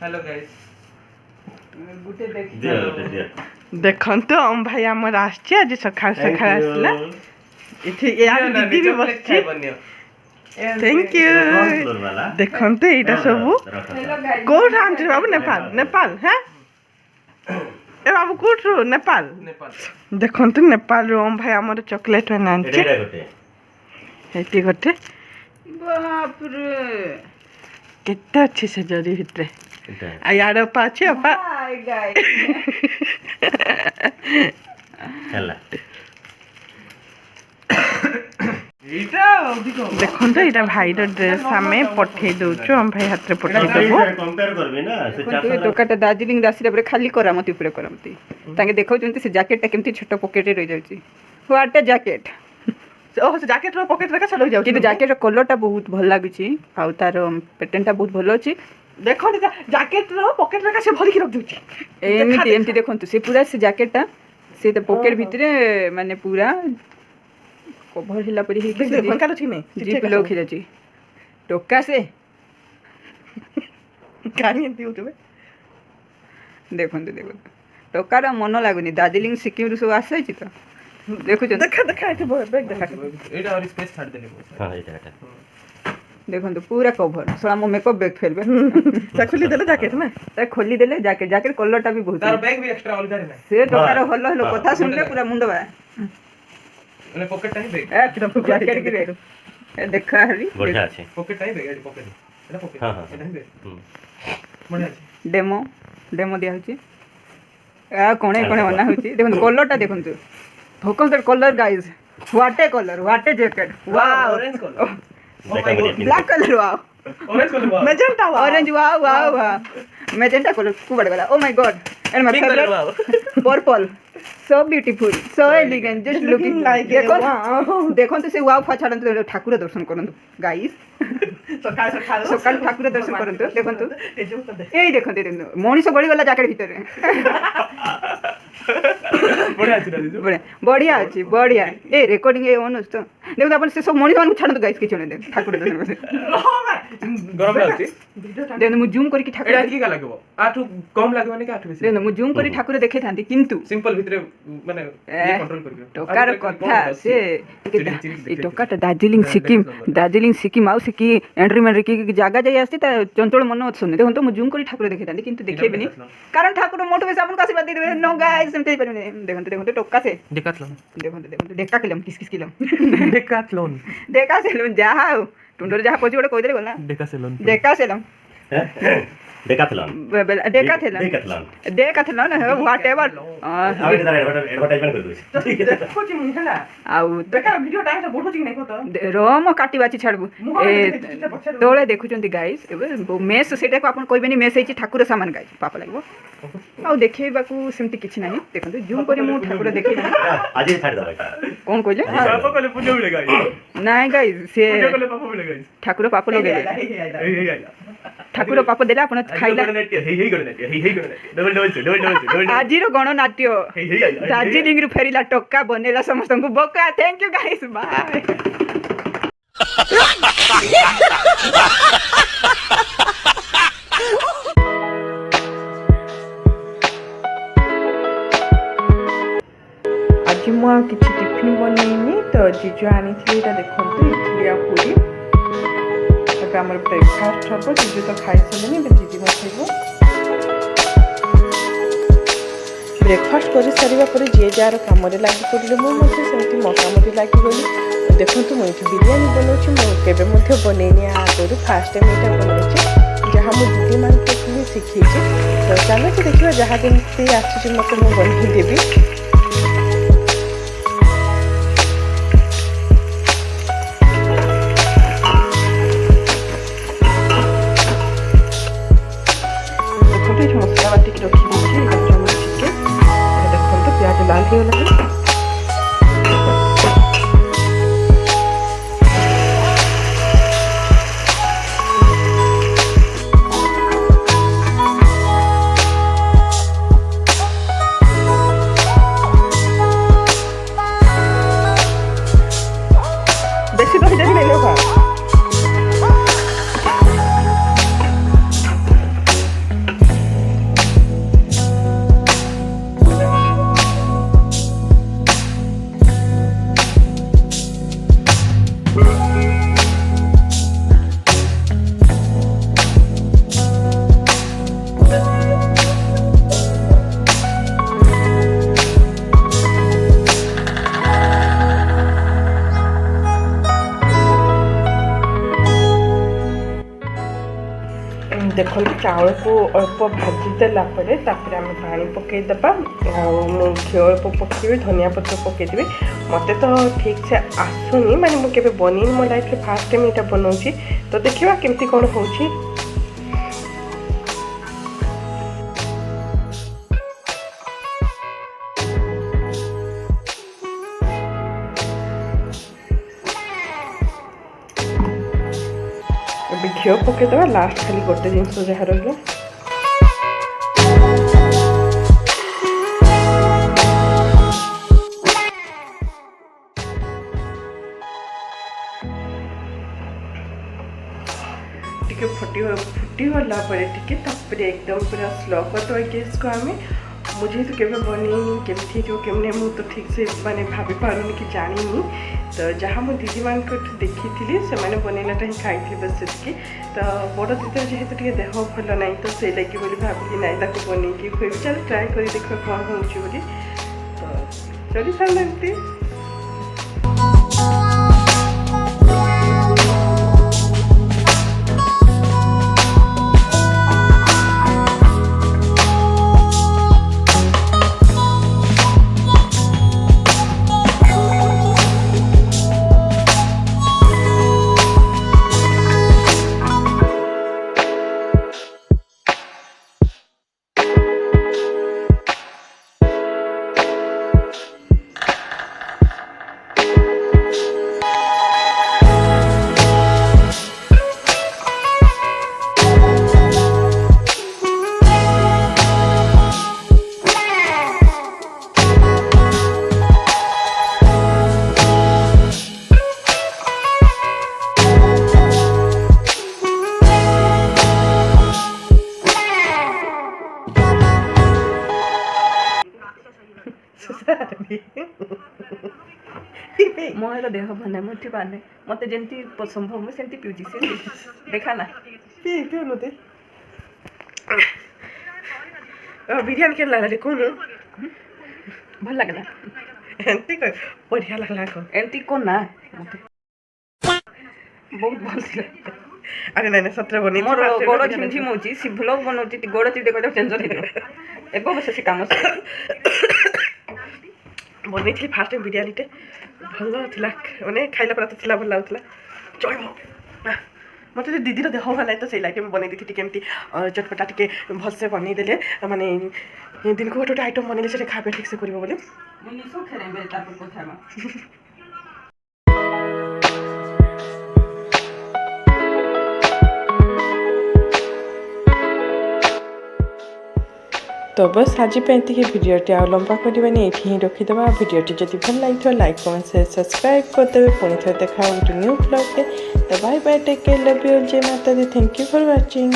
Hello guys गुटे देखंतु हम भाई हमर आछी आज सखा सखा आसला इथे यार दीदी भी बसची थैंक यू देखंतु एटा सब कोठ आंटी बाबू नेपाल हैं ए बाबू कोठ रो नेपाल देखंतु नेपाल रो हम भाई हमर चॉकलेट में आंटी एटी गोटे बाप रे केते अच्छी से जरी भितरे आ यार पाछे अपा ହେଲା देखो तो इटा भाई ड्रेस आमे पठे दउछु हम भाई हाथ रे पठे देबो कंपेयर करबे ना से तो टोकाटा दार्जिलिंग दासी रे खाली करामती ऊपर करामती ताके देखौ जंती से जैकेट टा केमती छोट पॉकेट रे रह जाउची व्हाट अ जैकेट ओ से जैकेट रो पॉकेट रे का चलो जाउ कि जैकेट रो कलर टा बहुत भल लागुची आ तार पैटर्न टा बहुत भल अछि देखो जैकेट रो पॉकेट रे का से भरी के रख दउची एमती एमती देखंतु से पूरा से जैकेट टा से तो पॉकेट भितरे माने पूरा कवर हिला परी हे देख बनका छी में जीप लोग खिजा छी टोका से कानी दिउ तबे देखंतु टोका रा मन लागुनी दार्जिलिंग सिक्किम रु सब आसे छी तो देखु देखा एते बैग देखा एटा और स्पेस छाड़ देले हां एटा देखंतु पूरा कवर सोला मो मेकअप बैग फेलबे ता खुली देले जैकेट में ता खोली देले जैकेट कलर टा भी बहुत तार बैग भी एक्स्ट्रा ऑल ना से टोका रो हल्लो हल्लो कथा सुनले पूरा मुंड बा माने पॉकेट टाइम बैग एकदम जैकेट की बैग देखा हरी बढ़िया আছে पॉकेट टाइम बैग एडी पॉकेट एटा पॉकेट हां हां एटा बैग बढ़िया আছে डेमो दिया होची आ कोणे बना होची देखंतु कलर टा देखंतु भोकल colour guys what A jacket wow orange colour black colour wow orange colour wow magenta orange wow magenta colour खूब बढ़िया oh my God and my favourite purple so beautiful so elegant just looking like देखो तो से wow फाछाडन तो ठाकुर दर्शन करन guys सकाल ठाकुर दर्शन करन तो देखो तो ए देखो मनीष गळी गला जैकेट भीतर बढ़िया अच्छी बढ़िया ए रिकॉर्डिंग ए ऑन तो देखो अपन से सब मनीष मान छाड़ तो गाइस के चले दे ठाकुर दर्शन गरम लागछि देखो मु जूम करी ठाकुर एटा की का लागबो आठु कम लागबो ने कि आठु बेसी देखो मु जूम करी ठाकुर देखे थांती किंतु सिंपल भितरे माने ये कंट्रोल करियो टोकार कथा से ए टोकाटा दार्जिलिंग सिक्किम आउ से की एंट्री में की जागा जाई आस्ती ता चंचल मन सुन देखो तो मु जूम करी ठाकुर देखे थांती किंतु देखेबेनी कारण ठाकुर मोटो बेस अपन का आशीर्वाद दे देबे नो गाइस सेमते परने देखो तो टोका से डेकाथलॉन देखो डेका किलम किस किलम डेकाथलॉन जाओ टुंडर जहा पछी गोटे कहि देले गला Deka Salem Decathlon whatever advertisement कर दो ठीक है देखो छी मुहला आउ देखा वीडियो टाइम से बोलू छी नै को तो रोम काटी बाची छाड़बू ए तोळे देखुचंती गाइस एबे मेस सेटा को अपन कहबेनी मेस हेची ठाकुर सामान गाइस पाप लागबो आउ देखेबाकू सेमती किछि नाही देखंतु जूम करी मु ठाकुर देखै आज ही छाड़ दो कोन कहले पाप कले पूजा मिले गाइस नाही गाइस से पूजा कले पाप मिले गाइस ठाकुर पाप लगे ठाकुर पाप देला अपन खाइला आजिर गणनाट्य दार्जिलिंग रु फेरिला टक्का बनेला समस्त को बोका थैंक यू गाइस बाय आज मु किछि टिफिन बनेइनी तो जीजु आनी थी एटा देखंतु इडली आ पूरी तो हमर ब्रेकफास्ट हबो जीजु तो खाइ सलेनी बे जीजु खाइबो ब्रेकफास्ट कर सारिबा पर जे जार काम रे लागि पड़ले मु मसे सेमति मो काम रे लागि गली देखंतु मु बिरयानी बनौछि मु केबे मध्ये बनेनी आ करू फर्स्ट टाइम एटा बनौछि जहा मु दीदी मान के सिखै छी तो चलो देखियो जहा केमति आछि मते मु बनै देबी मसला बाटी रखी दीजिए चिकेन देखो तो प्याज लाल हो गला चाउल को अल्प भाजी देला आम पानी पकईदबा घी अल्प पकईबी धनिया पत्र पकईदेवी मत तो ठीक से आसुनी माने मुझे बनई मो लाइफ फास्ट टाइम यहाँ बनाऊँगी तो देखा केमती कौन हो घी पकईदबा लास्ट खाली गोटे जिनस जहाँ रहा फुटी गला एकदम पूरा स्लो कर गैस को आम मुझे तो केवे बनईनी केमती जो केमने मु तो ठीक से माने भाभी पारुनी कि जानी तो जहाँ मो दीदी मान देखी से मैंने बनैलाटा ही खाई बस से तो बड़ दीदी जेहेतु टे देह भल ना तो से लगे बोली भाविली ना बनई खुए चल ट्राए कर देख कौन हो तो चली सामने मोर देह भने मुठी पाने मत जमी संभव मुझे पीऊँ से देखा ना पीऊन बिरियानी के लगे कौन भल लगला एमती बढ़िया लगला एमती कौन ना बहुत भल अरे ना सत्र बनी मोर गोड़ झिमझिम होची सी ब्लॉग बनौची गोड़ चिटे को टेंशन हे एबो बस से काम बनई थी फास्ट टाइम बिरियानी टे भल थिला माने खाइला परा तो थिला भल लागुतला चल मत दीदी देह भल तो से लाइक बनई दी केमती चटपटा टिके भल से बनई देले माने दिन को गोटे आइटम बनइले से खाबे ठीक से करबो बोले मुनिसो खेले बेटा तापर कथा तो बस आज भिडियोटी आ लंबा करवानी ये ही रखीदे भिडियोटी जब भल लगे लाइक कमेंट शेयर सब्सक्राइब करदे पुणी थे देखा गोटे न्यू ब्लॉग तो bye bye take care love you जय माता दी थैंक यू फॉर वाचिंग।